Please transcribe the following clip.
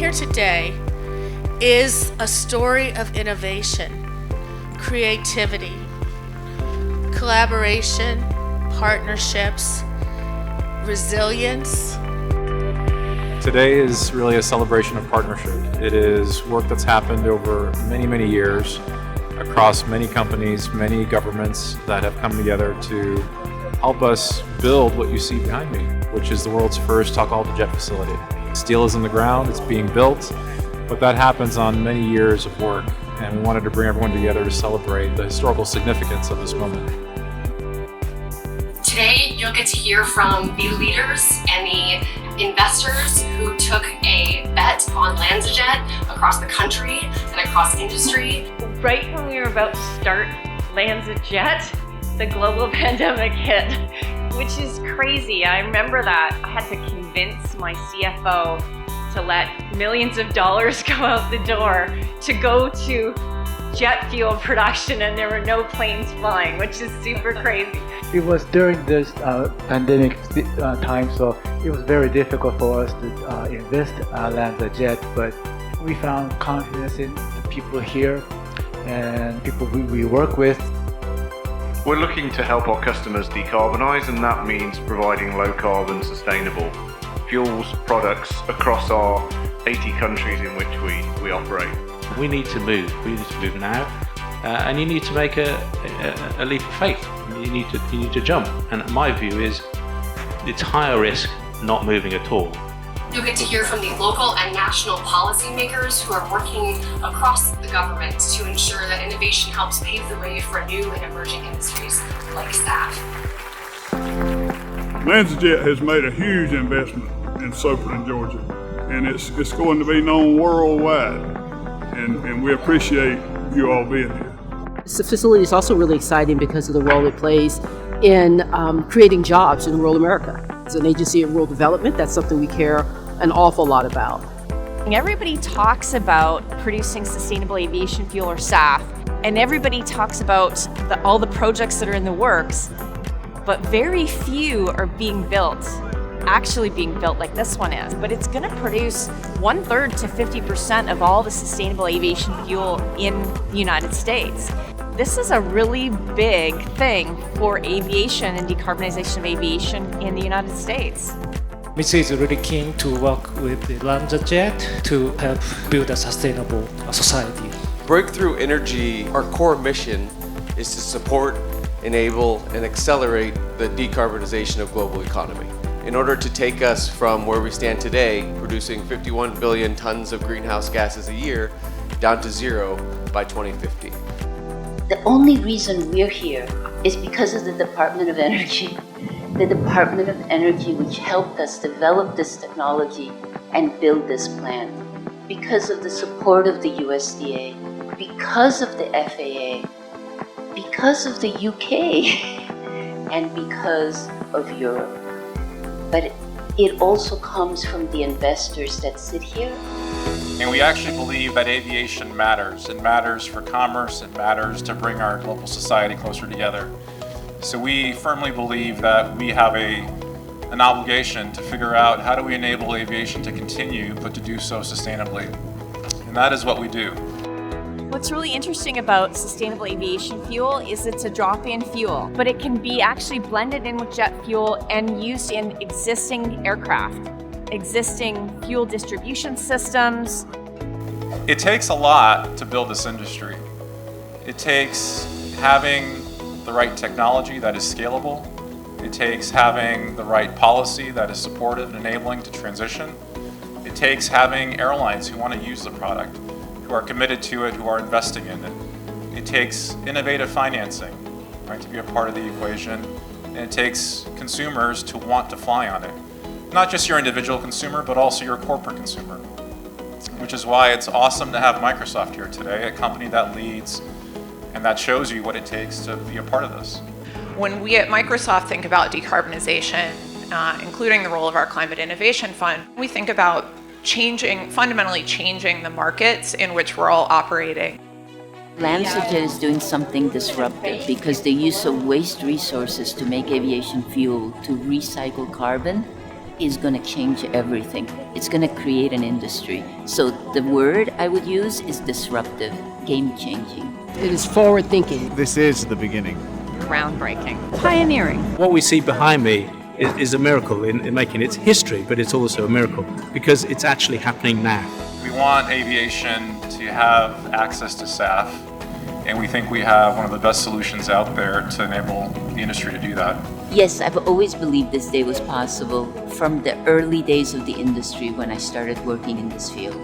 here today is a story of innovation, creativity, collaboration, partnerships, resilience. Today is really a celebration of partnership. It is work that's happened over many, many years across many companies, many governments that have come together to help us build what you see behind me, which is the world's first LanzaJet facility. Steel is in the ground, it's being built, but that happens on many years of work, and we wanted to bring everyone together to celebrate the historical significance of this moment. Today, you'll get to hear from the leaders and the investors who took a bet on LanzaJet across the country and across industry. Right when we were about to start LanzaJet, the global pandemic hit, which is crazy. I remember that. I had to convince my CFO to let millions of dollars go out the door to go to jet fuel production, and there were no planes flying, which is super crazy. It was during this pandemic time, so it was very difficult for us to invest LanzaJet, but we found confidence in the people here and people we work with. We're looking to help our customers decarbonize, and that means providing low carbon, sustainable fuels products across our 80 countries in which we operate. We need to move now, and you need to make a leap of faith. You need to jump, and my view is it's higher risk not moving at all. You'll get to hear from the local and national policymakers who are working across the government to ensure that innovation helps pave the way for new and emerging industries like SAF. LanzaJet has made a huge investment in Soperton, Georgia, and it's going to be known worldwide, and we appreciate you all being here. This facility is also really exciting because of the role it plays in creating jobs in rural America. As an agency of rural development, that's something we care an awful lot about. Everybody talks about producing sustainable aviation fuel or SAF, and everybody talks about all the projects that are in the works, but very few are actually being built like this one is. But it's going to produce 1/3 to 50% of all the sustainable aviation fuel in the United States. This is a really big thing for aviation and decarbonization of aviation in the United States. Mrs. is really keen to work with the LanzaJet to help build a sustainable society. Breakthrough Energy, our core mission is to support, enable, and accelerate the decarbonization of global economy. In order to take us from where we stand today, producing 51 billion tons of greenhouse gases a year, down to zero by 2050. The only reason we're here is because of the Department of Energy. The Department of Energy which helped us develop this technology and build this plant. Because of the support of the USDA, because of the FAA, because of the UK, and because of Europe. But it also comes from the investors that sit here. And we actually believe that aviation matters. It matters for commerce, it matters to bring our global society closer together. So we firmly believe that we have an obligation to figure out how do we enable aviation to continue, but to do so sustainably. And that is what we do. What's really interesting about sustainable aviation fuel is it's a drop-in fuel, but it can be actually blended in with jet fuel and used in existing aircraft, existing fuel distribution systems. It takes a lot to build this industry. It takes having the right technology that is scalable. It takes having the right policy that is supportive and enabling to transition. It takes having airlines who want to use the product, who are committed to it, who are investing in it. It takes innovative financing, right, to be a part of the equation. And it takes consumers to want to fly on it. Not just your individual consumer, but also your corporate consumer. Which is why it's awesome to have Microsoft here today, a company that leads and that shows you what it takes to be a part of this. When we at Microsoft think about decarbonization, including the role of our Climate Innovation Fund, we think about fundamentally changing the markets in which we're all operating. LanzaJet is doing something disruptive because the use of waste resources to make aviation fuel to recycle carbon is going to change everything. It's going to create an industry. So the word I would use is disruptive, game-changing. It is forward-thinking. This is the beginning. Groundbreaking. Pioneering. What we see behind me is a miracle in making it. It's history, but it's also a miracle because it's actually happening now. We want aviation to have access to SAF, and we think we have one of the best solutions out there to enable the industry to do that. Yes, I've always believed this day was possible from the early days of the industry when I started working in this field.